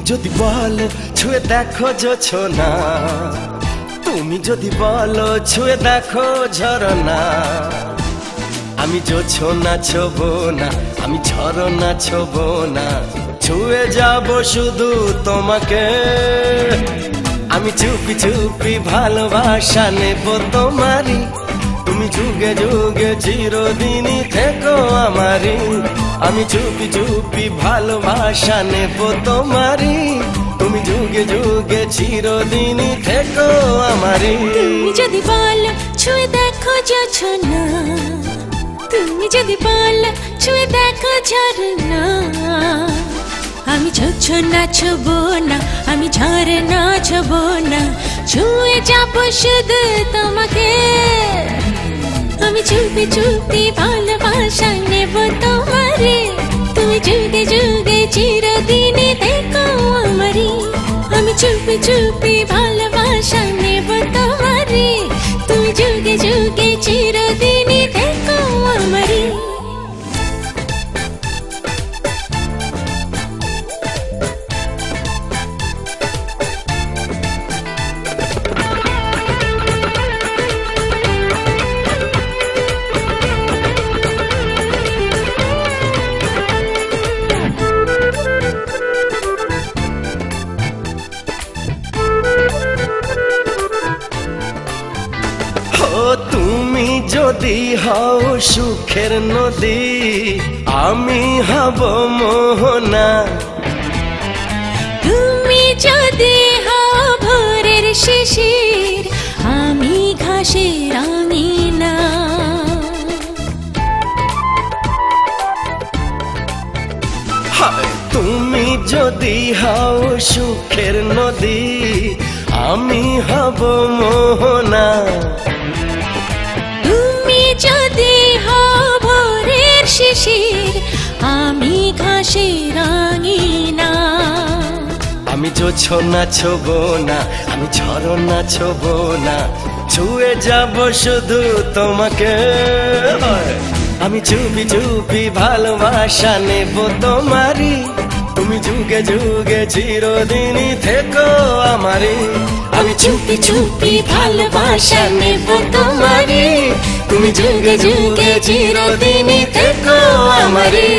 যদি বলো ছুঁয়ে দেখো জোছনা, তুমি যদি বলো ছুঁয়ে দেখো ঝরনা, আমি জোছনা ছোবো না, আমি ঝরনা ছোবো না, ছুঁয়ে যাব শুধু তোমাকে। আমি চুপি চুপি ভালোবাসা নেব তোমারই, তুমি যুগে যুগে চিরদিনই থেকো আমারই। আমি চুপি চুপি ভালোবাসা নেব তোমারই, তুমি যুগে যুগে চিরদিনই থেকো আমারই। তুমি যদি বলো ছুঁয়ে দেখো জোছনা, তুমি যদি বলো ছুঁয়ে দেখো ঝরনা, আমি জোছনা ছোবো না, আমি ঝরনা ছোবো না, ছুঁয়ে যাব শুধু তোমাকে। আমি চুপি চুপি ভালোবাসা নেব তোমারে, তুমি যুগে যুগে চিরদিনই থেকো আমারই। আমি চুপি চুপি ভালোবাসা নেব তোমারে, তুমি যুগে যুগে চিরদিনই থেকো আমারই। তুমি যদি হও সুখের নদী, আমি হব মোহনা। তুমি যদি হও ভোরের শিশির, আমি ঘাসের রাঙিনা। তুমি যদি হও সুখের নদী, আমি হব মোহনা। তুমি যদি হও ভোরের শিশির, আমি ঘাসের রাঙিনা। আমি জোছনা ছোবো না, আমি ঝরনা ছোবো না, ছুঁয়ে যাব শুধু তোমাকে। আমি চুপি চুপি ভালোবাসা নেব তোমারই, তুমি যুগে যুগে চিরদিনই থেকো আমারই। আমি চুপি চুপি ভালোবাসা নেব তোমারই, তুমি যুগে যুগে চিরদিনই থেকো আমারই।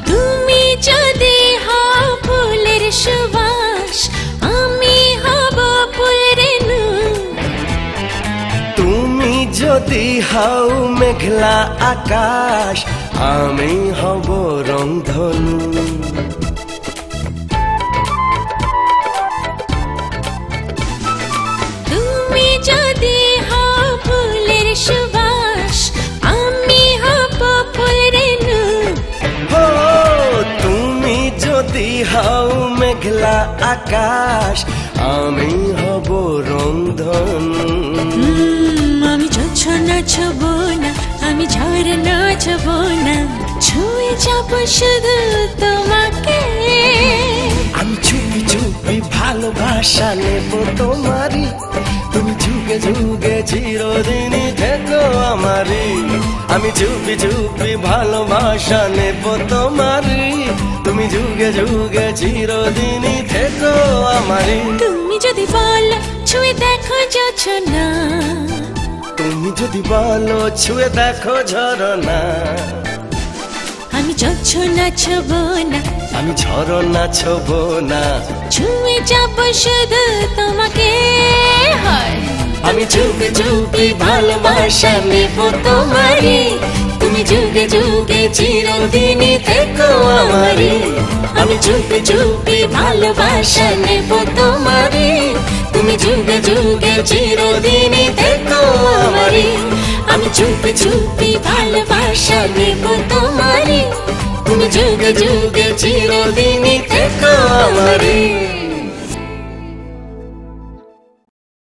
তুমি যদি হও ফুলের সুবাস, আমি হব ফুলরেণু। তুমি যদি হও মেঘলা আকাশ, আমি হব রংধনু। তুমি যদি হও ফুলের সুবাস, আমি হব ফুলরেণু। তুমি যদি হও মেঘলা আকাশ, আমি হব রংধনু। আমি জোছনা ছোবো না, আমি ঝরনা ছোবো না, ছুঁয়ে যাব শুধু তোমাকে। আমি চুপি চুপি ভালোবাসা নেব তোমারই, তুমি যুগে যুগে চিরদিনই থেকো আমারই। আমি চুপি চুপি ভালোবাসা নেব তোমারই, তুমি যুগে যুগে চিরদিনই থেকো আমারই। তুমি যদি বলো ছুঁয়ে দেখো জোছনা, তুমি যদি বলো ছুঁয়ে দেখো ঝরনা, আমি জোছনা ছোবো না, আমি ঝরনা ছোবো না, ছুঁয়ে যাব শুধু তোমাকে। আমি চুপি চুপি ভালোবাসা নেব তোমারই, তুমি যুগে যুগে চিরদিনই থেকো আমারই। আমি চুপি চুপি ভালোবাসা নেব তোমারই, তুমি যুগে যুগে চিরদিনই থেকো আমারই। আমি চুপি চুপি ভালোবাসা নেব তোমারই, তুমি যুগে যুগে চিরদিনই থেকো আমারই।